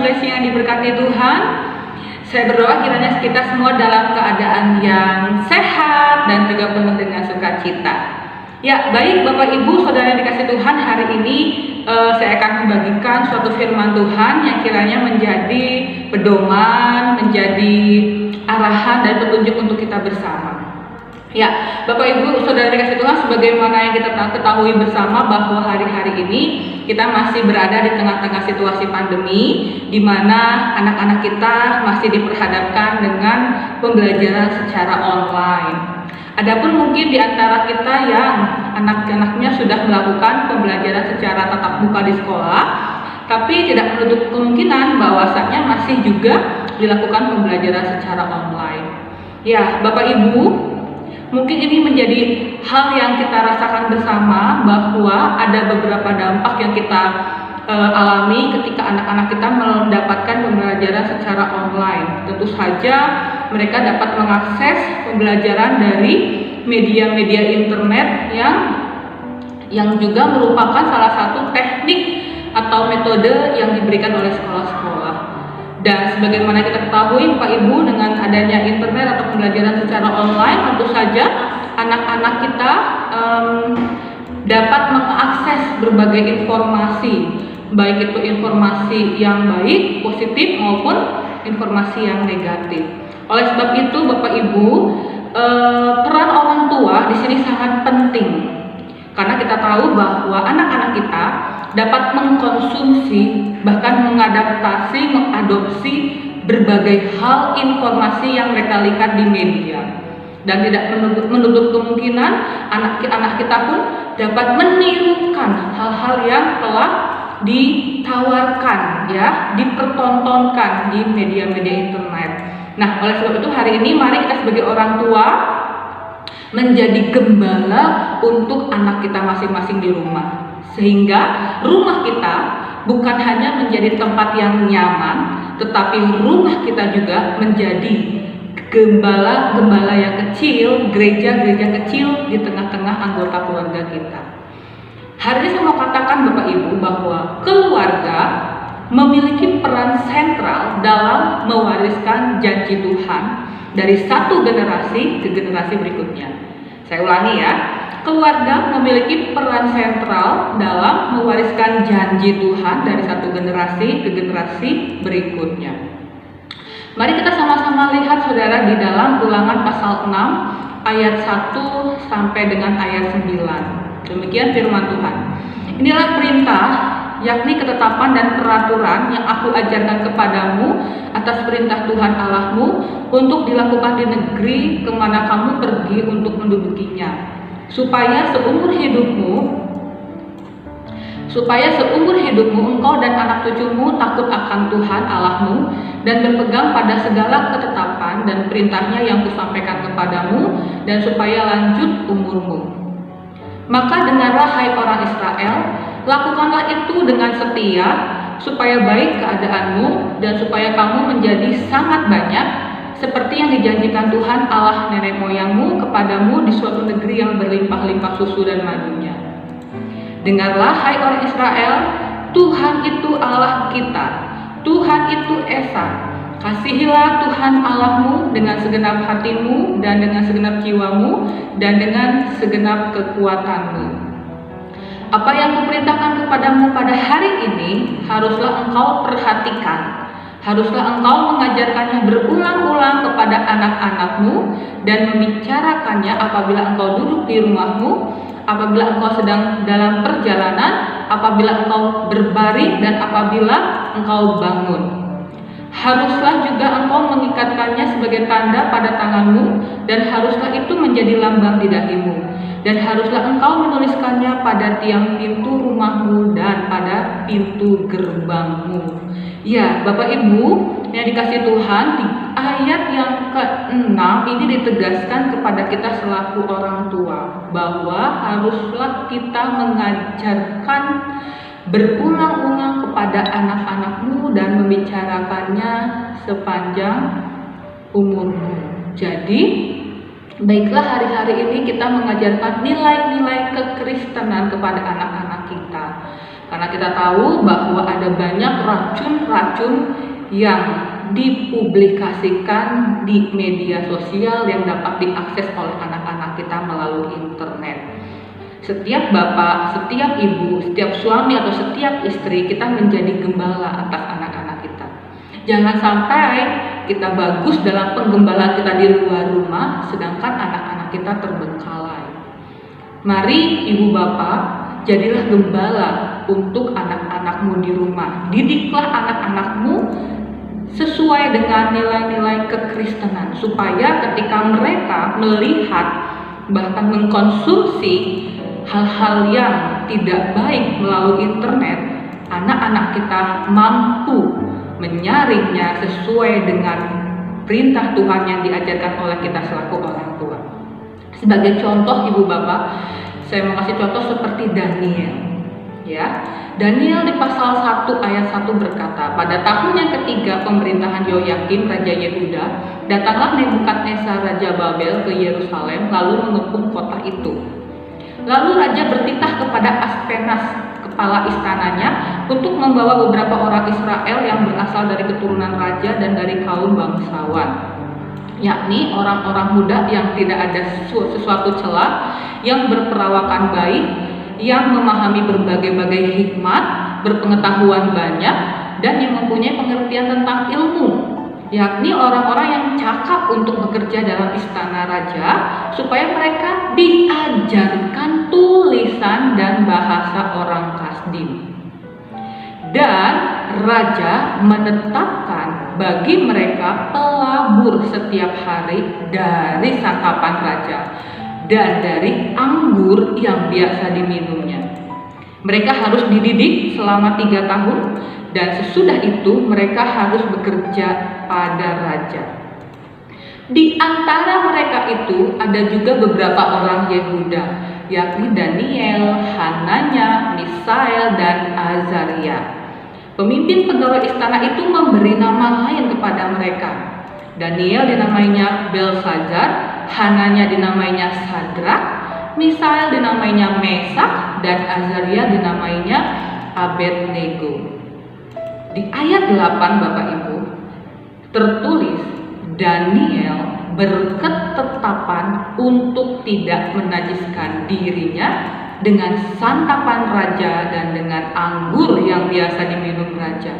blessing yang diberkati Tuhan. Saya berdoa kiranya kita semua dalam keadaan yang sehat dan juga penuh dengan sukacita. Ya, baik Bapak Ibu, Saudara yang dikasih Tuhan, hari ini saya akan membagikan suatu firman Tuhan yang kiranya menjadi pedoman, menjadi arahan dan petunjuk untuk kita bersama. Ya, Bapak Ibu, Saudara dikasih Tuhan, sebagaimana yang kita ketahui bersama bahwa hari-hari ini kita masih berada di tengah-tengah situasi pandemi, di mana anak-anak kita masih diperhadapkan dengan pembelajaran secara online. Adapun mungkin di antara kita yang anak-anaknya sudah melakukan pembelajaran secara tatap muka di sekolah, tapi tidak menutup kemungkinan bahwasanya masih juga dilakukan pembelajaran secara online. Ya, Bapak Ibu, mungkin ini menjadi hal yang kita rasakan bersama bahwa ada beberapa dampak yang kita alami ketika anak-anak kita mendapatkan pembelajaran secara online. Tentu saja mereka dapat mengakses pembelajaran dari media-media internet yang juga merupakan salah satu teknik atau metode yang diberikan oleh sekolah-sekolah. Dan sebagaimana kita ketahui Pak Ibu, dengan adanya internet atau pembelajaran secara online, tentu saja anak-anak kita dapat mengakses berbagai informasi, baik itu informasi yang baik, positif maupun informasi yang negatif. Oleh sebab itu Bapak Ibu, peran orang tua di sini sangat penting, karena kita tahu bahwa anak-anak kita dapat mengkonsumsi, bahkan mengadaptasi, mengadopsi berbagai hal informasi yang mereka lihat di media. Dan tidak menutup kemungkinan anak-anak kita pun dapat menirukan hal-hal yang telah ditawarkan, ya, dipertontonkan di media-media internet. Nah, oleh sebab itu hari ini mari kita sebagai orang tua menjadi gembala untuk anak kita masing-masing di rumah, sehingga rumah kita bukan hanya menjadi tempat yang nyaman, tetapi rumah kita juga menjadi gembala-gembala yang kecil, gereja-gereja kecil di tengah-tengah anggota keluarga kita. Hari ini saya mau katakan Bapak Ibu bahwa keluarga memiliki peran sentral dalam mewariskan janji Tuhan dari satu generasi ke generasi berikutnya. Saya ulangi ya, keluarga memiliki peran sentral dalam mewariskan janji Tuhan dari satu generasi ke generasi berikutnya. Mari kita sama-sama lihat saudara di dalam Ulangan pasal 6 ayat 1 sampai dengan ayat 9. Demikian firman Tuhan. Inilah perintah, yakni ketetapan dan peraturan yang aku ajarkan kepadamu atas perintah Tuhan Allahmu untuk dilakukan di negeri kemana kamu pergi untuk mendudukinya, supaya seumur hidupmu engkau dan anak cucumu takut akan Tuhan Allahmu dan berpegang pada segala ketetapan dan perintahnya yang kusampaikan kepadamu, dan supaya lanjut umurmu. Maka dengarlah hai orang Israel, lakukanlah itu dengan setia, supaya baik keadaanmu dan supaya kamu menjadi sangat banyak, seperti yang dijanjikan Tuhan Allah nenek moyangmu kepadamu di suatu negeri yang berlimpah-limpah susu dan madunya. Dengarlah hai orang Israel, Tuhan itu Allah kita, Tuhan itu Esa. Kasihilah Tuhan Allahmu dengan segenap hatimu dan dengan segenap jiwamu dan dengan segenap kekuatanmu. Apa yang kuperintahkan kepadamu pada hari ini haruslah engkau perhatikan, haruslah engkau mengajarkannya berulang-ulang kepada anak-anakmu dan membicarakannya apabila engkau duduk di rumahmu, apabila engkau sedang dalam perjalanan, apabila engkau berbaring dan apabila engkau bangun. Haruslah juga engkau mengikatkannya sebagai tanda pada tanganmu, dan haruslah itu menjadi lambang di dahimu, dan haruslah engkau menuliskannya pada tiang pintu rumahmu dan pada pintu gerbangmu. Ya, Bapak Ibu yang dikasih Tuhan, di ayat yang ke-6 ini ditegaskan kepada kita selaku orang tua bahwa haruslah kita mengajarkan berulang-ulang kepada anak-anakmu dan membicarakannya sepanjang umurmu. Jadi, baiklah hari-hari ini kita mengajarkan nilai-nilai kekristenan kepada anak-anak kita. Karena kita tahu bahwa ada banyak racun-racun yang dipublikasikan di media sosial yang dapat diakses oleh anak-anak kita melalui internet. Setiap bapak, setiap ibu, setiap suami atau setiap istri, kita menjadi gembala atas anak-anak kita. Jangan sampai kita bagus dalam penggembalaan kita di luar rumah, sedangkan anak-anak kita terbengkalai. Mari ibu bapak, jadilah gembala untuk anak-anakmu di rumah. Didiklah anak-anakmu sesuai dengan nilai-nilai kekristenan, supaya ketika mereka melihat bahkan mengkonsumsi hal-hal yang tidak baik melalui internet, anak-anak kita mampu menyaringnya sesuai dengan perintah Tuhan yang diajarkan oleh kita selaku orang tua. Sebagai contoh ibu bapak, saya mau kasih contoh seperti Daniel. Ya, Daniel di pasal 1 ayat 1 berkata, pada tahun yang ketiga pemerintahan Yoyakim Raja Yehuda, datanglah Nebukadnezar Raja Babel ke Yerusalem lalu mengepung kota itu. Lalu raja bertitah kepada Aspenas, kepala istananya, untuk membawa beberapa orang Israel yang berasal dari keturunan raja dan dari kaum bangsawan, yakni orang-orang muda yang tidak ada sesuatu celah, yang berperawakan baik, yang memahami berbagai-bagai hikmat, berpengetahuan banyak, dan yang mempunyai pengertian tentang ilmu, yakni orang-orang yang cakap untuk bekerja dalam istana raja, supaya mereka diajarkan tulisan dan bahasa orang Kasdim. Dan raja menetapkan bagi mereka pelabur setiap hari dari santapan raja dan dari anggur yang biasa diminumnya. Mereka harus dididik selama 3 tahun, dan sesudah itu mereka harus bekerja pada raja. Di antara mereka itu ada juga beberapa orang Yehuda, yakni Daniel, Hananya, Misael, dan Azaria. Pemimpin pegawai istana itu memberi nama lain kepada mereka. Daniel dinamainya Belsazar, Hananya dinamainya Sadrak, Misael dinamainya Mesak, dan Azaria dinamainya Abednego. Di ayat 8 Bapak Ibu tertulis, Daniel berketetapan untuk tidak menajiskan dirinya dengan santapan raja dan dengan anggur yang biasa diminum raja.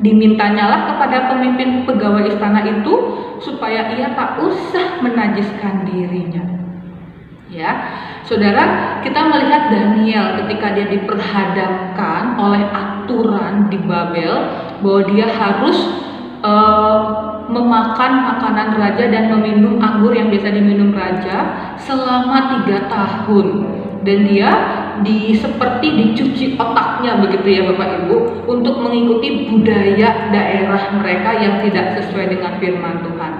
Dimintanyalah kepada pemimpin pegawai istana itu supaya ia tak usah menajiskan dirinya. Ya, saudara, kita melihat Daniel ketika dia diperhadapkan oleh aturan di Babel bahwa dia harus memakan makanan raja dan meminum anggur yang biasa diminum raja selama 3 tahun, dan dia seperti dicuci otaknya begitu ya Bapak Ibu, untuk mengikuti budaya daerah mereka yang tidak sesuai dengan firman Tuhan.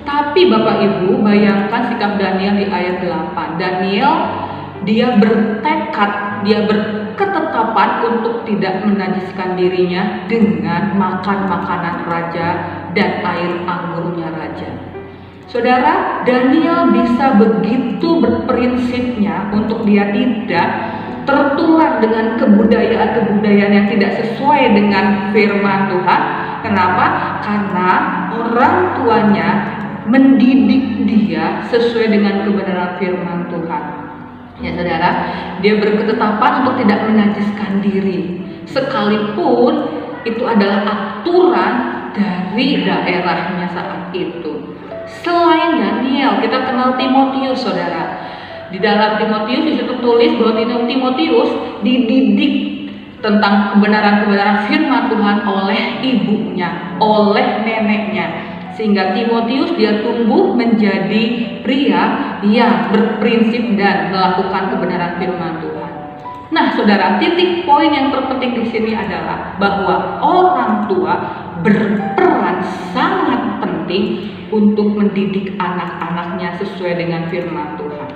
Tapi Bapak Ibu bayangkan sikap Daniel di ayat 8. Daniel dia bertekad, dia berketetapan untuk tidak menajiskan dirinya dengan makan makanan raja dan air anggurnya raja. Saudara, Daniel bisa begitu berprinsipnya untuk dia tidak tertular dengan kebudayaan-kebudayaan yang tidak sesuai dengan firman Tuhan. Kenapa? Karena orang tuanya mendidik dia sesuai dengan kebenaran firman Tuhan. Ya saudara, dia berketetapan untuk tidak menajiskan diri, sekalipun itu adalah aturan dari daerahnya saat itu. Selain Daniel, kita kenal Timotius, saudara. Di dalam Timotius disitu tulis bahwa Timotius dididik tentang kebenaran-kebenaran firman Tuhan oleh ibunya, oleh neneknya, sehingga Timotius dia tumbuh menjadi pria yang berprinsip dan melakukan kebenaran firman Tuhan. Nah, saudara, titik poin yang terpenting di sini adalah bahwa orang tua berperan sangat penting untuk mendidik anak-anaknya sesuai dengan firman Tuhan.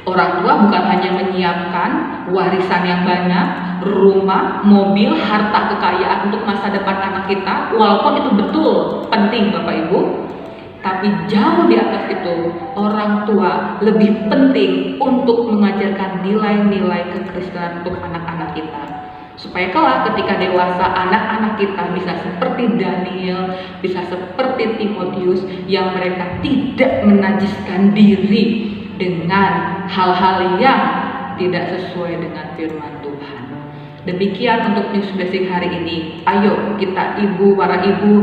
Orang tua bukan hanya menyiapkan warisan yang banyak, rumah, mobil, harta kekayaan untuk masa depan anak kita, walaupun itu betul penting Bapak Ibu, tapi Tapi jauh di atas itu, orang tua lebih penting untuk mengajarkan nilai-nilai kekristenan untuk anak-anak kita. Supaya kelak ketika dewasa, anak-anak kita bisa seperti Daniel, bisa seperti Timotius, yang mereka tidak menajiskan diri dengan hal-hal yang tidak sesuai dengan firman Tuhan. Demikian untuk News Basic hari ini. Ayo kita para ibu,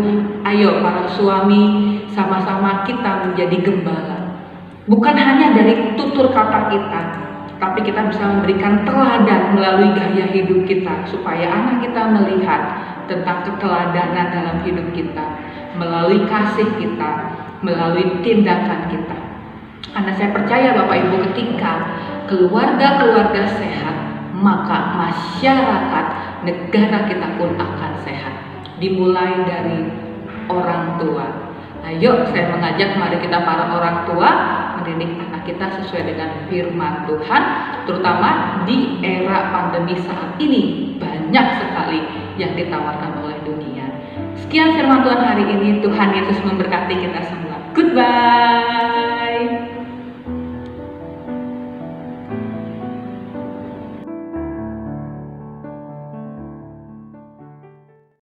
ayo para suami, sama-sama kita menjadi gembala. Bukan hanya dari tutur kata kita, tapi kita bisa memberikan teladan melalui gaya hidup kita, supaya anak kita melihat tentang keteladanan dalam hidup kita, melalui kasih kita, melalui tindakan kita. Karena saya percaya Bapak Ibu, ketika keluarga-keluarga sehat, maka masyarakat, negara kita pun akan sehat. Dimulai dari orang tua. Ayo saya mengajak, mari kita para orang tua mendidik anak kita sesuai dengan firman Tuhan, terutama di era pandemi saat ini. Banyak sekali yang ditawarkan oleh dunia. Sekian firman Tuhan hari ini. Tuhan Yesus memberkati kita semua. Goodbye.